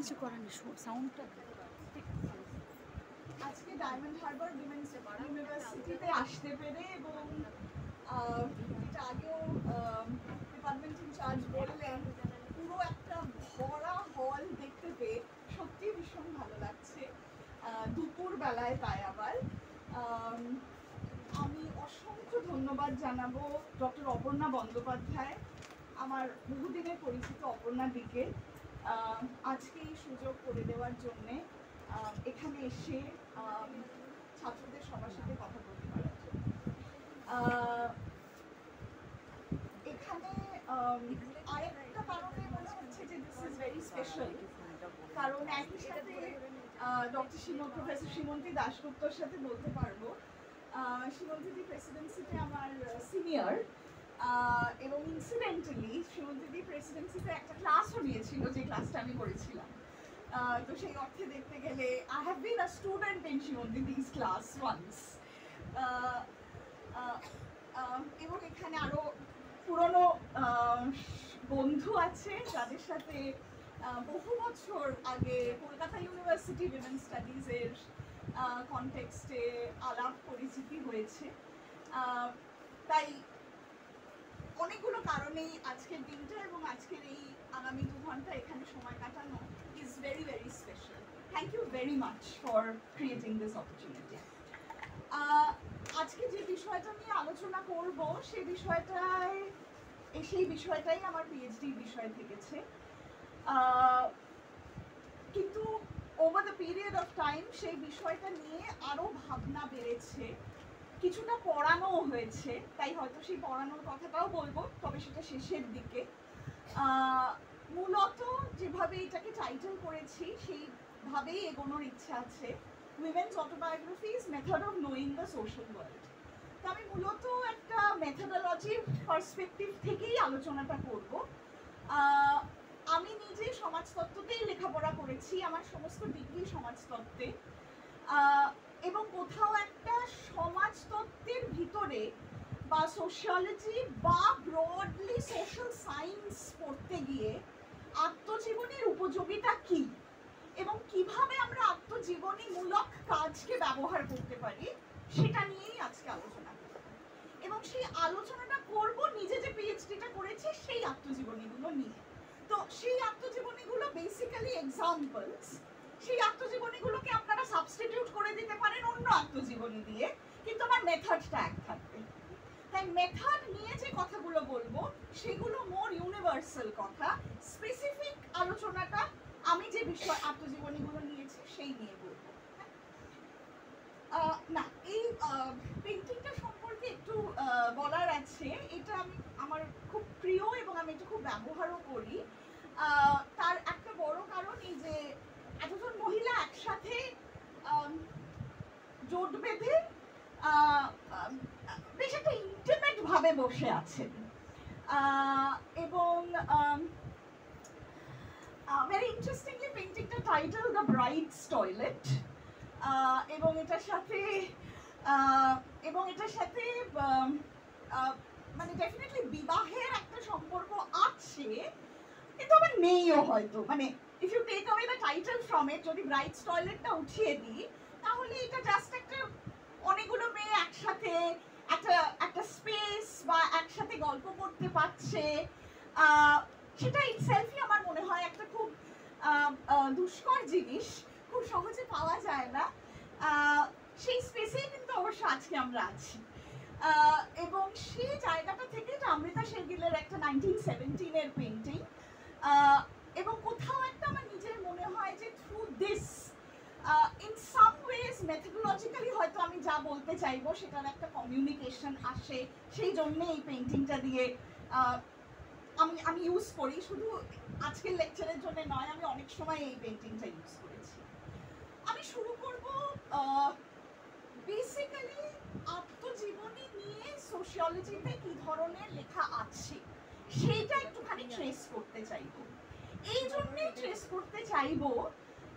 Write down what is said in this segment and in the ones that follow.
কিছু করার নেই, সাউন্ডটা আজকে ডায়মন্ড হারবার উইমেন্স ইউনিভার্সিটিতে আসতে পেরে এবং যেটা আগেও ডিপার্টমেন্ট ইনচার্জ বললেন, পুরো একটা ভরা হল দেখতে পেয়ে সত্যি ভীষণ ভালো লাগছে। দুপুর বেলায় তাই আবার আমি অসংখ্য ধন্যবাদ জানাবো ডক্টর অপর্ণা বন্দ্যোপাধ্যায়, আমার বহুদিনের পরিচিত অপর্ণা দিকে আজকে এই সুযোগ করে দেওয়ার জন্যে, এখানে এসে ছাত্রদের সবার সাথে কথা বলতে পারার জন্য। এখানে আরেকটা কারণে মনে হচ্ছে যে দিস ইজ ভেরি স্পেশাল, কারণ একই সাথে ডক্টর প্রফেসর সীমন্তী দাশগুপ্তর সাথে বলতে পারবো সীমন্তীদি প্রেসিডেন্সিতে আমার সিনিয়র, এবং ইনসিডেন্টালি সীমন্তীদি প্রেসিডেন্সিতে একটা ক্লাসও নিয়েছিল, যে ক্লাসটা আমি করেছিলাম। তো সেই অর্থে দেখতে গেলে I have been a student in সীমন্তীদিস ক্লাস ওয়ান্স। এবং এখানে আরো পুরনো বন্ধু আছে যাদের সাথে বহু বছর আগে কলকাতা ইউনিভার্সিটি উইমেন স্টাডিজের কনটেক্সটে আলাপ পরিচিতি হয়েছে। তাই অনেকগুলো কারণেই আজকের দিনটা এবং আজকের এই আগামী 2 ঘন্টা এখানে সময় কাটানো is very very special. Thank you very much for creating this opportunity. আজকে যে বিষয়টা নিয়ে আলোচনা করব সেই বিষয়টাই আমার পিএইচডি বিষয় থেকেছে, কিন্তু over the period of time সেই বিষয়টা নিয়ে আরো ভাবনা বেড়েছে, কিছুটা পড়ানোও হয়েছে, তাই হয়তো সেই পড়ানোর কথাটাও বলবো, তবে সেটা শেষের দিকে। মূলত যেভাবে এটাকে টাইটেল করেছি সেইভাবেই এগোনোর ইচ্ছা আছে, women's autobiographies method of knowing the social world. তো আমি মূলত একটা মেথডোলজির পার্সপেক্টিভ থেকেই আলোচনাটা করব। আমি নিজে সমাজতত্ত্বতেই লেখাপড়া করেছি, আমার সমস্ত ডিগ্রি সমাজতত্ত্বে, এবং কোথাও একটা সমাজতত্ত্বের ভিতরে বা সোশিয়োলজি বা ব্রডলি সোশ্যাল সায়েন্স পড়তে গিয়ে আত্মজীবনীর উপযোগিতা কি এবং কিভাবে আমরা আত্মজীবনীমূলক কাজকে ব্যবহার করতে পারি সেটা নিয়েই আজকে আলোচনা করব। এবং সেই আলোচনাটা করব নিজে যে পিএইচডিটা করেছি সেই আত্মজীবনীগুলো নিয়ে। তো সেই আত্মজীবনীগুলো বেসিক্যালি এক্সাম্পলস, সেই আত্মজীবনীগুলোকে আপনারা সাবস্টিটিউট করে দিতে পারেন অন্য আত্মজীবনী দিয়ে, কিন্তু আমার মেথডটা এক থাকবে। তাই মেথড নিয়ে যে কথাগুলো বলবো সেগুলো মোর ইউনিভার্সাল কথা, স্পেসিফিক আলোচনাটা আমি যে বিষয় আত্মজীবনীগুলো নিয়েছি সেই নিয়ে বলবো। না, এই পেন্টিংটা সম্পর্কে একটু বলার আছে। এটা আমার খুব প্রিয় এবং আমি এটা খুব ব্যবহারও করি। তার একটা বড় কারণ এই যে এতজন মহিলা একসাথে জোট বেঁধে বেশ একটা ইন্টিমেট ভাবে বসে আছেন, এবং ভেরি ইন্টারেস্টিংলি পেইন্টিংটা টাইটেল দ্য ব্রাইডস টয়লেট, এবং এটার সাথে মানে ডেফিনেটলি বিবাহের একটা সম্পর্ক আছে, কিন্তু আবার নেইও হয়তো। মানে if you take away the title from it, যদি ব্রাইডস টয়লেটটা উঠিয়ে দিই তাহলে এটা জাস্ট একটা অনেকগুলো মেয়ে একসাথে একটা স্পেস বা একসাথে গল্প করতে পারছে, সেটা ইটসেলফই আমার মনে হয় একটা খুব দুষ্কর জিনিস, খুব সহজে পাওয়া যায় না। সেই স্পেসেই কিন্তু অবশ্য আজকে আমরা আছি, এবং সেই জায়গাটা থেকে অমৃতা শেরগিলের একটা 1917-এর পেন্টিং, এবং কোথাও একটা আমার নিজের মনে হয় যে through this in some ways methodologically হয়তো আমি যা বলতে চাইবো সেটার একটা কমিউনিকেশন আসে, সেই জন্যে এই পেন্টিংটা দিয়ে আমি ইউজ করি। শুধু আজকের লেকচারের জন্য নয়, আমি অনেক সময় এই পেন্টিংটা ইউজ করেছি। আমি শুরু করব বেসিক্যালি আত্মজীবনী নিয়ে সোশিয়োলজিতে কি ধরনের লেখা আছে সেইটা একটুখানি ট্রেস করতে চাইবো। এই জন্যই ট্রেস করতে চাইবো,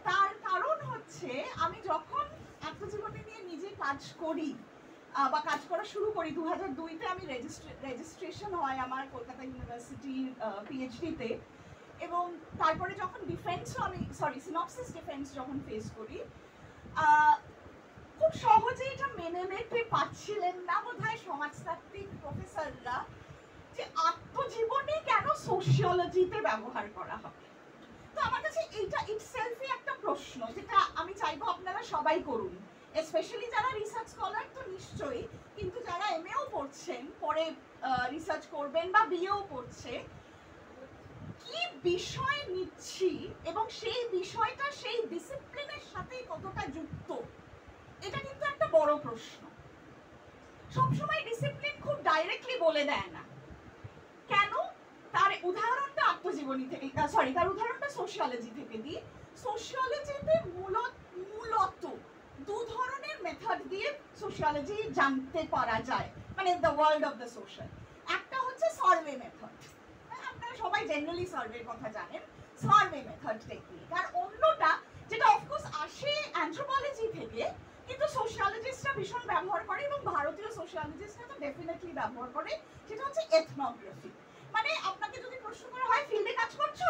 তার কারণ হচ্ছে আমি যখন আত্মজীবনী নিয়ে নিজে কাজ করি বা কাজ করা শুরু করি, 2002-তে আমি রেজিস্ট্রেশন হয় আমার কলকাতা ইউনিভার্সিটির পিএইচডিতে, এবং তারপরে যখন সিনপসিস ডিফেন্স যখন ফেস করি, খুব সহজে এটা মেনে নিতে পারছিলেন না বোধহয় সমাজতাত্ত্বিক প্রফেসররা যে আত্মজীবনী কেন সোশিওলজিতে ব্যবহার করা হবে। তো আমার কাছে এইটা ইটসেলফই একটা প্রশ্ন, যেটা আমি চাইবো আপনারা সবাই করুন, স্পেশালি যারা রিসার্চ স্কলার তো নিশ্চয়ই, কিন্তু যারা এমএও পড়ছেন, পরে রিসার্চ করবেন বা বিএও পড়ছে, কি বিষয় নিচ্ছি এবং সেই বিষয়টা সেই ডিসিপ্লিনের সাথে কতটা যুক্ত, এটা কিন্তু একটা বড় প্রশ্ন। সবসময় ডিসিপ্লিন খুব ডাইরেক্টলি বলে দেয় না। কেন? তার উদাহরণটা আত্মজীবনী থেকে, তার উদাহরণটা সোশিওলজি থেকে দিই। সোশিওলজিতে মূলত দু ধরনের মেথড দিয়ে সোশিওলজি জানতে পারা যায়, মানে the world of the social. একটা হচ্ছে সার্ভে মেথড, আপনারা সবাই জেনারেলি সার্ভের কথা জানেন, সার্ভে মেথড টেকনিক। আর অন্যটা যেটা অফকোর্স আসে অ্যানথ্রোপোলজি থেকে, কিন্তু সোশিওলজিস্টরা ভীষণ ব্যবহার করে এবং ভারতীয় সোশিওলজিস্টরা তো ডেফিনেটলি ব্যবহার করে, সেটা হচ্ছে এথনোগ্রাফি। মানে আপনাকে যদি প্রশ্ন করা হয় ফিল্ডে কাজ করছো,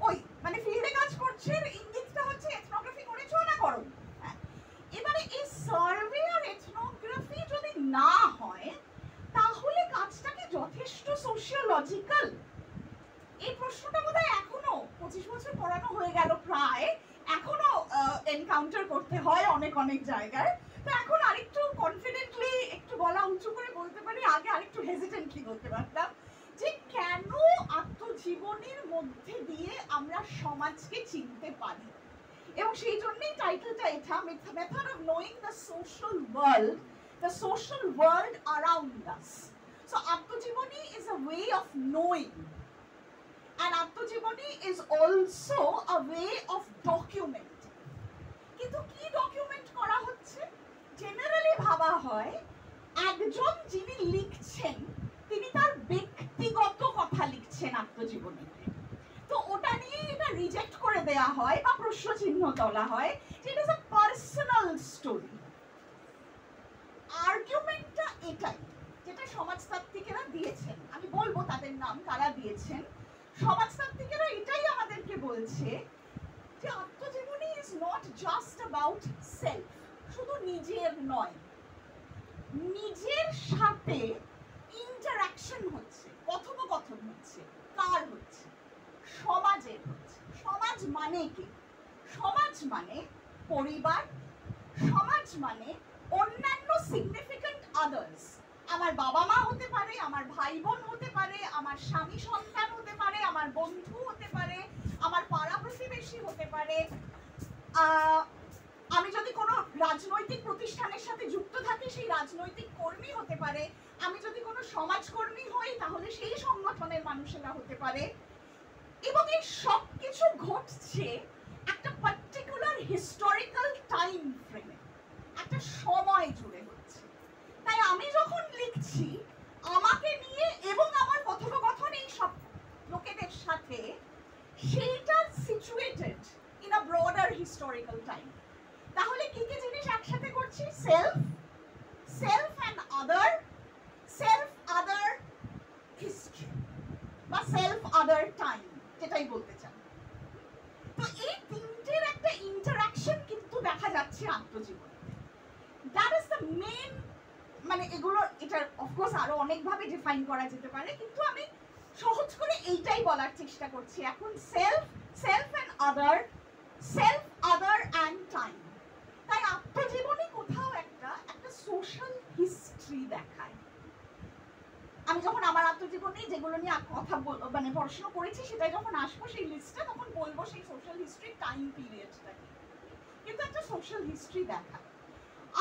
ওই মানে ফিল্ডে কাজ করছে ইঙ্গিতটা হচ্ছে এথনোগ্রাফি করেছো না করো। এবারে এই সার্ভে আর এথনোগ্রাফি যদি না হয় তাহলে কাজটা কি যথেষ্ট সোশিওলজিক্যাল? এই প্রশ্নটা বোধহয় এখনো 25 বছর পড়ানো হয়ে গেল প্রায়, এখনো এনকাউন্টার করতে হয় অনেক জায়গায়। তো এখন আরেকটু কনফিডেন্টলি একটু গলা উঁচু করে বলতে পারি, আগে আরেকটু হেজিটেন্টলি বলতে পারতাম, যে কেন আত্মজীবনীর মধ্যে দিয়ে আমরা সমাজকে চিনতে পারি। এবং সেই জন্যই টাইটেলটা এটা, method of knowing the social world around us. So আত্মজীবনী is a way of knowing, and আত্মজীবনী is also a way of documenting. কিন্তু কি ডকুমেন্ট করা হচ্ছে? জেনারেলি ভাবা হয় একজন যিনি লিখছেন তিনি তার ব্যক্তিগত কথা লিখছেন আত্মজীবনীতে, তো ওটা নিয়ে এটা রিজেক্ট করে দেয়া হয় বা প্রশ্ন চিহ্ন তোলা হয় যে it is a personal story. আর্গুমেন্টটা এটাই, যেটা সমাজতাত্ত্বিকেরা দিয়েছেন, আমি বলবো তাদের নাম, তারা দিয়েছেন। সমাজতাত্ত্বিকেরা এটাই আমাদেরকে বলছে যে আত্মজীবনী is not just about self, শুধু নিজের নয়, নিজের সাথে ইন্টারঅ্যাকশন হচ্ছে, কথোপকথন হচ্ছে, কার হচ্ছে? সমাজের হচ্ছে। সমাজ মানে কি? সমাজ মানে পরিবার, সমাজ মানে অন্যান্য সিগনিফিক্যান্ট আদার্স, আমার বাবা মা হতে পারে, আমার ভাই বোন হতে পারে, আমার স্বামী সন্তান হতে পারে, আমার বন্ধু হতে পারে, আমার পাড়া প্রতিবেশী হতে পারে, আমি যদি কোনো রাজনৈতিক প্রতিষ্ঠানের সাথে যুক্ত থাকি সেই রাজনৈতিক কর্মী হতে পারে, আমি যদি কোনো সমাজকর্মী হই তাহলে সেই সংগঠনের মানুষেরা হতে পারে। এবং এই সব কিছু ঘটছে একটা পার্টিকুলার হিস্টোরিক্যাল টাইম ফ্রেমে, একটা সময় জুড়ে হচ্ছে। তাই আমি যখন লিখছি আমাকে নিয়ে এবং আমার কথোপকথন এই সব লোকেদের সাথে, সেইটা situated in a broader historical time. তাহলে কি কি জিনিস একসাথে করছি? সেলফ অ্যান্ড আদার হিস্ট্রি বা সেলফ আদার টাইম, যেটাই বলতে চান। তো এই তিনটের একটা ইন্টারঅ্যাকশন কিন্তু দেখা যাচ্ছে আত্মজীবনীতে। দ্যাট ইজ দ্য মেইন, মানে এগুলো, এটা অফকোর্স আরো অনেকভাবে ডিফাইন করা যেতে পারে, কিন্তু আমি সহজ করে এইটাই বলার চেষ্টা করছি এখন। Self other and time. তাই আত্মজীবনী কোথাও একটা সোশ্যাল হিস্ট্রি দেখায়। আমি যখন আমার আত্মজীবনী যেগুলো নিয়ে কথা মানে পড়াশোনা করেছি সেটাই যখন আসবো সেই লিস্টে, তখন বলবো সেই সোশ্যাল হিস্ট্রি টাইম পিরিয়ডটা কি, কিন্তু একটা সোশ্যাল হিস্ট্রি দেখায়।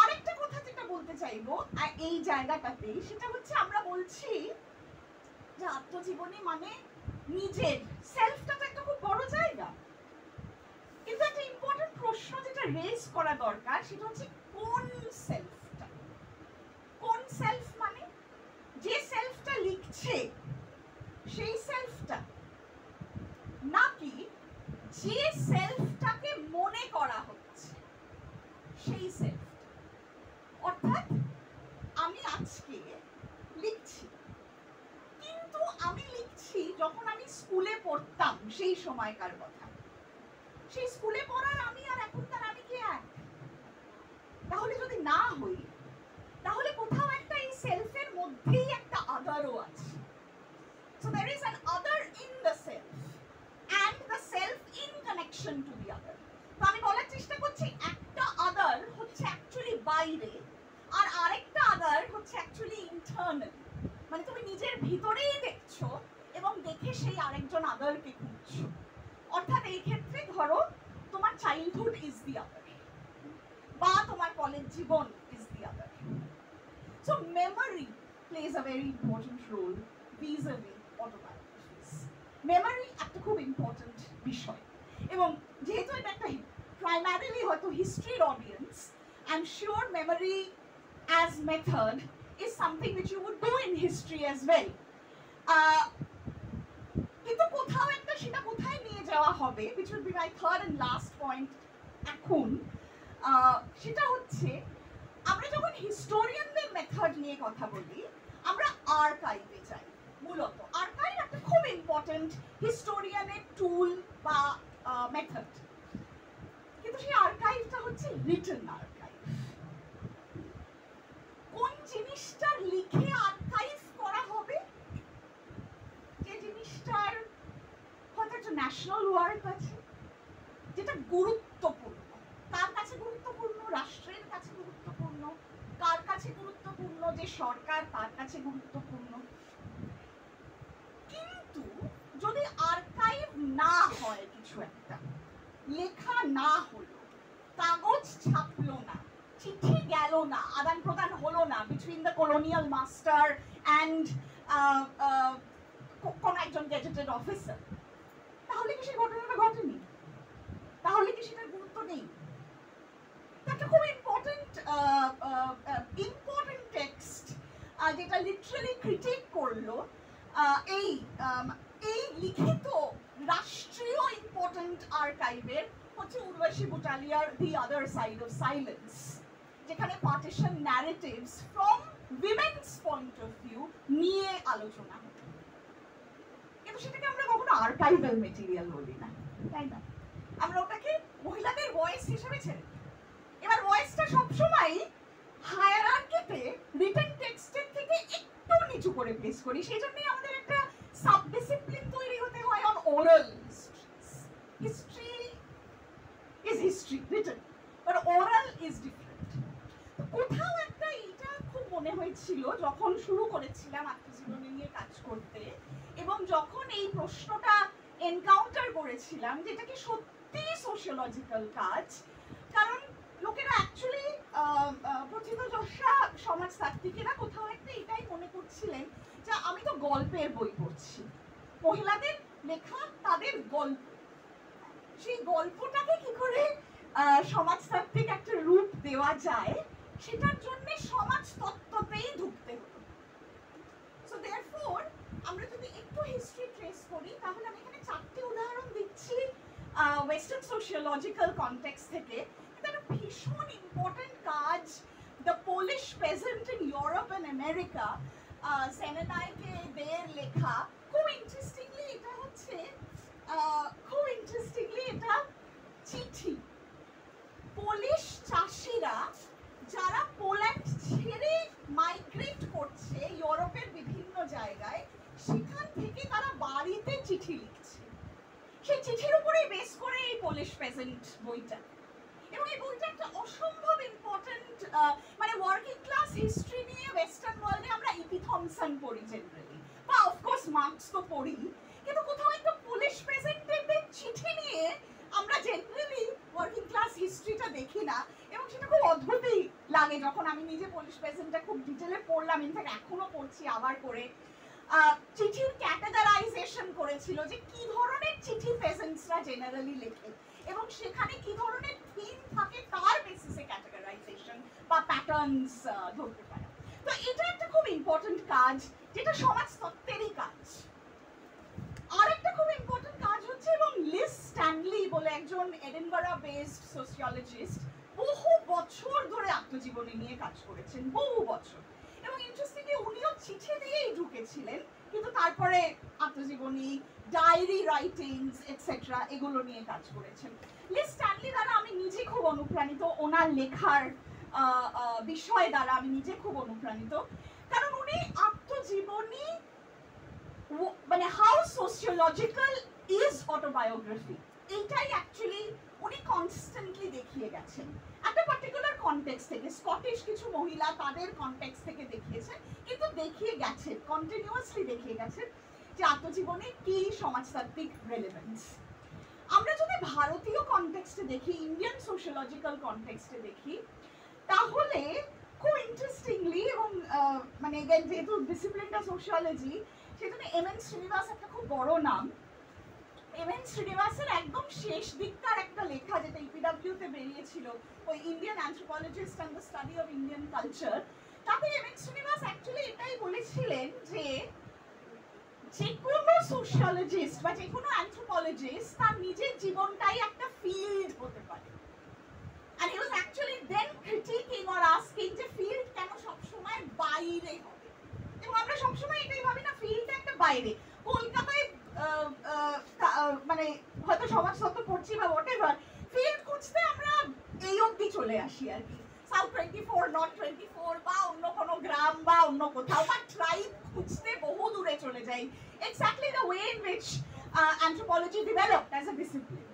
আরেকটা কথা যেটা বলতে চাইবো এই জায়গাটাতেই, সেটা হচ্ছে আমরা বলছি যে আত্মজীবনী মানে নিজের সেলফটা তো একটা খুব বড় জায়গা, কিন্তু একটা ইম্পর্টেন্ট প্রশ্ন যেটা রেজ করা দরকার সেটা হচ্ছে কোন সেলফটা? কোন সেলফ মানে যে সেলফটা লিখছে সেই সেলফটা, নাকি যে সেলফটাকে মনে করা হচ্ছে সেই সেলফ? অর্থাৎ আমি আজকে লিখছি, কিন্তু আমি লিখছি যখন আমি স্কুলে সেই সময়কার কথা। সেই স্কুলে পড়ার আমি আর এখনকার আমি কি এক? তাহলে যদি না হই, তাহলে কোথাও একটা এই সেলফের মধ্যেই একটা আদারও আছে। So there is an other in the self and the self in connection to the other. তো আমি বলার চেষ্টা করছি একটা আদার হচ্ছে অ্যাকচুয়ালি বাইরে, আর আরেকটা আদার হচ্ছে অ্যাকচুয়ালি ইন্টারনাল। মানে তুমি নিজের ভিতরেই দেখছো এবং দেখে সেই আরেকজন আদারকে খুঁজছো। অর্থাৎ এই ক্ষেত্রে ধরো তোমার চাইল্ডহুড ইজ দি আদার, বা তোমার কলেজ জীবন is the other. So memory plays a very important role vis-a-vis autobiographies. Memory একটা খুব ইম্পর্টেন্ট বিষয়, এবং যেহেতু এটা একটা প্রাইমারিলি হয়তো হিস্ট্রির audience, I am sure memory as method is something which you would do in history as well. কিন্তু কোথাও একটা সেটা কোথায় নিয়ে যাওয়া হবে, which will be my third and last point এখন, সেটা হচ্ছে আমরা যখন হিস্টোরিয়ানদের মেথড নিয়ে কথা বলি আমরা আর্কাইভে যাই। মূলত আর্কাইভ একটা খুব ইম্পর্টেন্ট হিস্টোরিয়ানের টুল বা মেথড, কিন্তু সেই আর্কাইভটা হচ্ছে রিটেন আর্কাইভ। কোন জিনিসটা লিখে আর্কাইভ করা হবে? যে জিনিসটার হয়তো একটা ন্যাশনাল ওয়ার্ক আছে, যেটা গুরুত্বপূর্ণ। কার কাছে গুরুত্বপূর্ণ? রাষ্ট্রের কাছে গুরুত্বপূর্ণ। কার কাছে গুরুত্বপূর্ণ? যে সরকার, তার কাছে গুরুত্বপূর্ণ। কিন্তু যদি আর্কাইভ না হয়, কিছু একটা লেখা না হলো, কাগজ ছাপলো না, চিঠি গেল না, আদান প্রদান হলো না between the colonial master and কোন একজন গেজেটেড অফিসার, তাহলে কি সেই ঘটনাটা ঘটেনি? তাহলে কি সেটার গুরুত্ব নেই? একটা খুব ইম্পর্টেন্ট টেক্সট যেটা লিটারালি ক্রিটিক করলো এই লিখিত রাষ্ট্রীয় ইম্পর্টেন্ট আর্কাইভের হচ্ছে উর্বশী বুটালিয়ার দি আদার সাইড অফ সাইলেন্স, যেখানে partition narratives from women's point of view নিয়ে আলোচনা হয়। কিন্তু সেটাকে আমরা কখনো আর্কাইভাল মেটেরিয়াল বলি না, তাই না? আমরা ওটাকে মহিলাদের ভয়েস হিসেবে ছেড়ে। এবার ভয়েসটা সবসময় হায়ারার্কিতে রিটেন টেক্সটের থেকে একটু নিচু করে প্লেস করি, সেই জন্যই আমাদের একটা সাবডিসিপ্লিন তৈরি হতে হয় on oral history is history written, but oral is different. কোথাও একটা এইটা খুব মনে হয়েছিল যখন শুরু করেছিলাম আত্মজীবনী নিয়ে কাজ করতে, এবং যখন এই প্রশ্নটা এনকাউন্টার করেছিলাম যেটা কি সত্যি সোশিওলজিক্যাল কাজ, কারণ লোকেরা অ্যাকচুয়ালি প্রথিতযশা সমাজতাত্ত্বিকেরা কোথাও একটা এটাই মনে করছিলেন যে আমি তো গল্পের বই পড়ছি, মহিলাদের লেখা তাদের গল্প, সেই গল্পটাকে কি করে সমাজতাত্ত্বিক একটা রূপ দেওয়া যায় সেটার জন্য সমাজতত্ত্বতেই ঢুকতে হতো। সো দেয়ারফোর আমরা যদি একটু হিস্ট্রি ট্রেস করি, তাহলে আমি এখানে 4টি উদাহরণ দিচ্ছি ওয়েস্টার্ন সোশিওলজিক্যাল কনটেক্সট থেকে। এটা একটা ভীষণ ইম্পর্টেন্ট কাজ, the Polish peasant in Europe and America, Znaniecki দের লেখা। খুব ইন্টারেস্টিংলি এটা চিঠি। পোলিশ চাষিরা যারা পোল্যান্ড ছেড়ে মাইগ্রেট করছে ইউরোপের বিভিন্ন জায়গায়, সেখান থেকে তারা বাড়িতে চিঠি লিখছে, সেই চিঠির উপরেই বেস করে এই পোলিশ পেজেন্ট বইটা। এবং এই বইটা একটা অসম্ভব ইম্পর্টেন্ট, মানে ওয়ার্কিং ক্লাস হিস্ট্রি নিয়ে ওয়েস্টার্ন ওয়ার্ল্ডে আমরা ইপি থমসন পড়ি জেনারেলি, বা অফকোর্স মার্কস তো পড়ি, কিন্তু কোথাও একটা পোলিশ পেজেন্টের চিঠি নিয়ে আমরা জেনারেলি ওয়ার্কিং ক্লাস হিস্ট্রিটা দেখি না। এবং সেটা খুব অদ্ভুতই লাগে যখন আমি নিজে পোলিশ পেজেন্টটা খুব ডিটেলে পড়লাম, ইনফ্যাক্ট এখনো পড়ছি আবার করে। চিঠির ক্যাটাগরাইজেশন করেছিল যে কি ধরনের চিঠি পেজেন্টসরা জেনারেলি লেখে, এবং সেখানে কি ধরনের থিম থাকে তার বেসিসে ক্যাটাগরাইজেশন বা প্যাটার্নস ধরতে পারে। তো এটা একটা খুব ইম্পর্টেন্ট কাজ, যেটা সমাজতত্ত্বেরই কাজ। আর একটা খুব ইম্পর্টেন্ট কাজ হচ্ছে, এবং লিজ স্ট্যানলি বলে একজন এডিনবরা বেসড সোশিওলজিস্ট বহু বছর ধরে আত্মজীবনী নিয়ে কাজ করেছেন, বহু বছর। এবং ইন্টারেস্টিংলি উনিও চিঠি দিয়েই ঢুকেছিলেন, কিন্তু তারপরে আত্মজীবনী, ডায়েরি রাইটিংস এটসেট্রা এগুলো নিয়ে কাজ করেছেন। লিজ স্ট্যানলি দ্বারা আমি নিজে খুব অনুপ্রাণিত, ওনার লেখার বিষয় দ্বারা আমি নিজে খুব অনুপ্রাণিত, কারণ উনি আত্মজীবনী মানে হাউ সোশিওলজিক্যাল ইজ অটোবায়োগ্রাফি এইটাই অ্যাকচুয়ালি উনি কনস্ট্যান্টলি দেখিয়ে গেছেন। একটা পার্টিকুলার কনটেক্সট থেকে, স্কটিশ কিছু মহিলা তাদের কনটেক্সট থেকে দেখিয়েছেন, কিন্তু দেখিয়ে গেছেন, কন্টিনিউয়াসলি দেখিয়ে গেছেন যে আত্মজীবনে কি সমাজতাত্ত্বিক রেলেভেন্স। আমরা যদি ভারতীয় কনটেক্সটে দেখি, ইন্ডিয়ান সোশিওলজিক্যাল কনটেক্সটে দেখি, তাহলে খুব ইন্টারেস্টিংলি এবং মানে যেহেতু ডিসিপ্লিনটা সোশিওলজি, সেজন্য এম.এন. শ্রীনিবাস একটা খুব বড় নাম। এম.এন. শ্রীনিবাসের একদম শেষ দিককার একটা লেখা যেটা ইপিডব্লিউতে বেরিয়েছিল, ওই Indian anthropologist and the study of Indian culture, তাতে এম.এন. শ্রীনিবাস অ্যাকচুয়ালি এটাই বলেছিলেন যে যে কোনো সোশিওলজিস্ট বা যে কোনো অ্যানথ্রোপোলজিস্ট তার নিজের জীবনটাই একটা ফিল্ড হতে পারে। And he was actually then critiquing or asking যে ফিল্ড কেন সবসময় বাইরে হবে, এবং আমরা সবসময় এটাই ভাবি না ফিল্ড একটা বাইরে। কলকাতায় মানে হয়তো সমাজতত্ত্ব পড়ছি বা হোয়াটএভার, ফিল্ড খুঁজতে আমরা এই অবধি চলে আসি আর কি, সাউথ 24, নর্থ 24 বা অন্য কোনো গ্রাম বা অন্য কোথাও, বা ট্রাইব খুঁজতে বহু দূরে চলে যাই। Exactly the way in which anthropology developed as a discipline.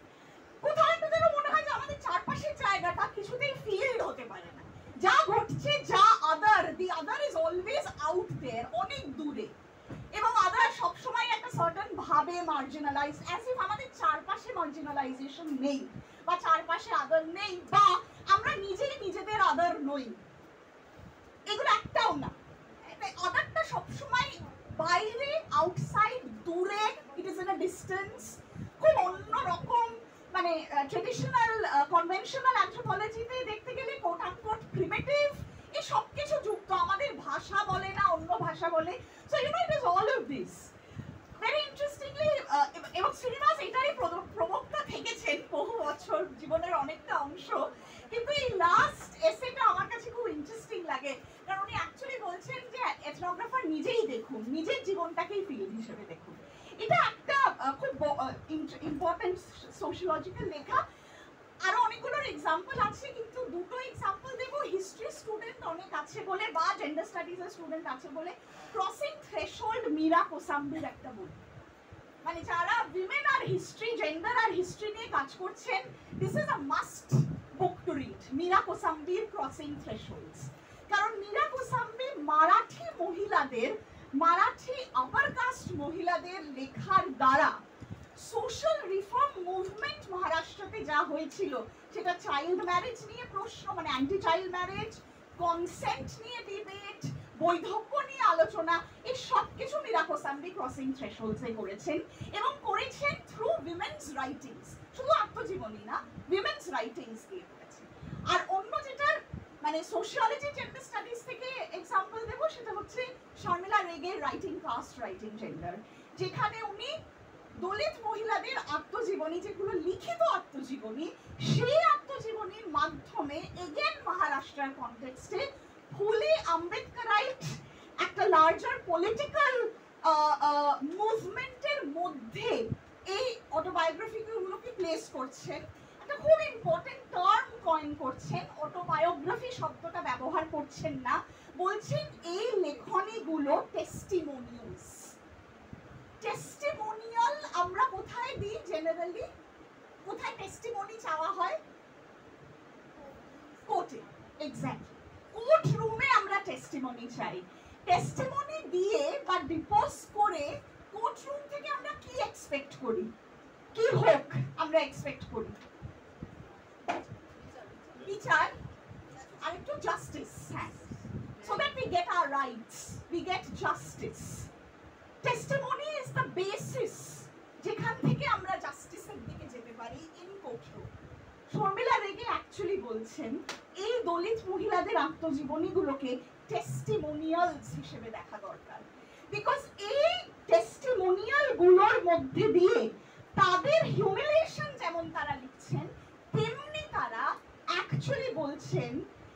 কোথাও একটা যেন মনে হয় যে আমাদের চারপাশের জায়গাটা কিছুতেই ফিল্ড হতে পারে না, যা ঘটছে, যা other, the other is always out there, অনেক দূরে, এবং আদার সবসময় একটা সার্টেন ভাবে মার্জিনালাইজ, অ্যাজ ইফ আমাদের চারপাশে মার্জিনালাইজেশন নেই, বা চারপাশে আদার নেই, বা আমরা নিজেই নিজেদের আদার নই। এগুলো একটাও না, আদারটা সবসময় বাইরে, আউটসাইড, দূরে, it is in a distance, খুব অন্যরকম। মানে ট্রেডিশনাল কনভেনশনাল অ্যানথ্রোপোলজিতে দেখতে গেলে কোট আনকোট প্রিমিটিভ, এই সব কিছু যুক্ত, আমাদের ভাষা বলে না, অন্য ভাষা বলে। So you know it is all of this very interestingly. এবং শ্রীনিবাস এটারই প্রবক্তা থেকেছেন বহু বছর, জীবনের অনেকটা অংশ। কিন্তু এই লাস্ট এসেটা আমার কাছে খুব ইন্টারেস্টিং লাগে, কারণ উনি অ্যাকচুয়ালি বলছেন যে এথনোগ্রাফার নিজেই দেখুন, নিজের জীবনটাকেই ফিল্ড হিসেবে দেখুন। এটা একটা খুব ইম্পর্টেন্ট সোশিওলজিক্যাল লেখা। আরো অনেকগুলোর এক্সাম্পল আছে, কিন্তু দুটো এক্সাম্পল দেবো। হিস্ট্রি স্টুডেন্ট অনেক আছে বলে, বা জেন্ডার স্টাডিজের স্টুডেন্ট আছে বলে, ক্রসিং থ্রেশহোল্ড মীরা কোসাম্বির একটা বই। মানে যারা উইমেন আর হিস্ট্রি, জেন্ডার আর হিস্ট্রি নিয়ে কাজ করছেন, this is a must book to read, Meera কোসাম্বির ক্রসিং থ্রেশহোল্ডস। কারণ মীরা কোসাম্বি মারাঠি মহিলাদের, মারাঠি আপার কাস্ট মহিলাদের লেখার দ্বারা সোশ্যাল রিফর্ম মুভমেন্ট মহারাষ্ট্রতে যা হয়েছিল, সেটা চাইল্ড ম্যারেজ নিয়ে প্রশ্ন, মানে অ্যান্টি চাইল্ড ম্যারেজ, কনসেন্ট নিয়ে ডিবেট, বৈধব্য নিয়ে আলোচনা, এই সব কিছু মীরা কোসাম্বি ক্রসিং থ্রেশহোল্ডসে করেছেন, এবং করেছেন থ্রু উইমেন্স রাইটিংস। শুধু আত্মজীবনী না, উইমেন্স রাইটিংস দিয়ে করেছেন। আর অন্য যেটার মানে সোশিওলজি জেন্ডার স্টাডিজ থেকে এক্সাম্পল দেবো, সেটা হচ্ছে শর্মিলা রেগের রাইটিং কাস্ট, রাইটিং জেন্ডার, যেখানে উনি দলিত মহিলাদের আত্মজীবনী, যেগুলো লিখিত আত্মজীবনী, সেই আত্মজীবনীর মাধ্যমে এগেন মহারাষ্ট্রের কনটেক্সটে ফুলে আম্বেদকরাইট একটা লার্জার পলিটিক্যাল মুভমেন্টের মধ্যে এই অটোবায়োগ্রাফিগুলোকে প্লেস করছেন। একটা খুব ইম্পর্টেন্ট টার্ম কয়েন করছেন, অটোবায়োগ্রাফি শব্দটা ব্যবহার করছেন না, বলছেন এই লেখনীগুলো টেস্টিমোনিয়ালস। টেস্টিমোনিয়াল আমরা কোথায় দিই জেনারেলি? কোথায় টেস্টিমনি চাওয়া হয়? কোর্টে। এক্স্যাক্টলি, কোর্ট রুমে আমরা টেস্টিমনি চাই। টেস্টিমনি দিয়ে বা ডিপোজ করে কোর্ট রুম থেকে আমরা কি এক্সপেক্ট করি? কি হোক আমরা এক্সপেক্ট করি? বিচার আর একটু জাস্টিস, হ্যাঁ, so that we get our rights, we get justice. Testimony is the basis যেখান থেকে আমরা জাস্টিসের দিকে যেতে পারি ইন কোর্টরুম। শর্মিলা রেগে অ্যাকচুয়ালি বলছেন এই দলিত মহিলাদের আত্মজীবনীগুলোকে টেস্টিমোনিয়ালস হিসেবে দেখা দরকার, বিকজ এই টেস্টিমোনিয়াল গুলোর মধ্যে দিয়ে তাদের হিউমিলিয়েশন যেমন তারা লিখছেন, তেমনি তারা অ্যাকচুয়ালি বলছেন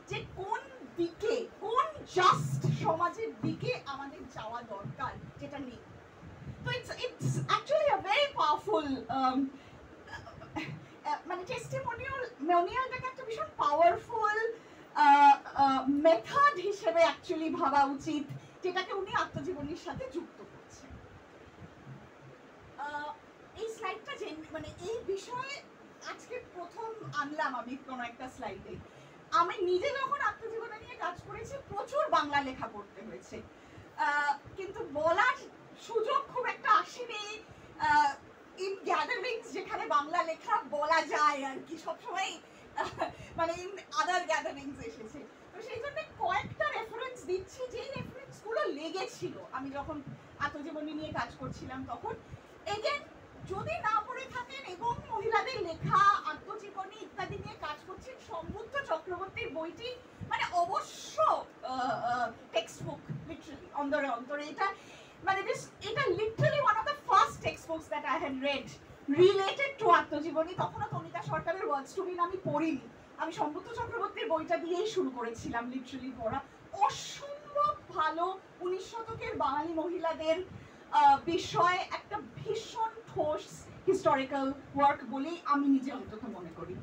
যে কোন দিকে, কোন জাস্ট সমাজের দিকে আমাদের যাওয়া দরকার, যেটা নেই। টেস্টিমোনিয়ালটাকে একটা ভীষণ পাওয়ারফুল মেথড হিসেবে অ্যাকচুয়ালি ভাবা উচিত, যেটাকে উনি আত্মজীবনীর সাথে যুক্ত করছেন। এই স্লাইডটা মানে এই বিষয়ে আজকে প্রথম আনলাম আমি কোনো একটা স্লাইডে। আমি নিজে যখন আত্মজীবনী নিয়ে কাজ করেছি প্রচুর বাংলা লেখা পড়তে হয়েছে, কিন্তু বলার সুযোগ খুব একটা আসেনি ইন গ্যাদারিংস যেখানে বাংলা লেখা বলা যায় আর কি, সবসময় মানে ইন আদার গ্যাদারিংস এসেছে। তো সেই জন্য কয়েকটা রেফারেন্স দিচ্ছি, যেই রেফারেন্সগুলো লেগেছিল আমি যখন আত্মজীবনী নিয়ে কাজ করছিলাম তখন। এগেন যদি না পড়ে থাকেন এবং মহিলাদের লেখা আত্মজীবনী ইত্যাদি নিয়ে কাজ করছেন, সম্বুদ্ধ চক্রবর্তীর বইটি মানে অবশ্য টেক্সট বুক, লিটারালি অন্তরে অন্তরে। এটা মানে এটা literally one of the first text books that I had red related to আত্মজীবনী। তখনও তনিতা সরকারের ওয়ার্ডস টু উইন আমি পড়িনি, আমি সম্বুদ্ধ চক্রবর্তীর বইটা দিয়েই শুরু করেছিলাম লিটারালি পড়া। অসম্ভব ভালো 19 শতকের বাঙালি মহিলাদের বিষয় একটা ভীষণ ঠোস হিস্টোরিক্যাল ওয়ার্ক বলেই আমি নিজে অন্তত মনে করি।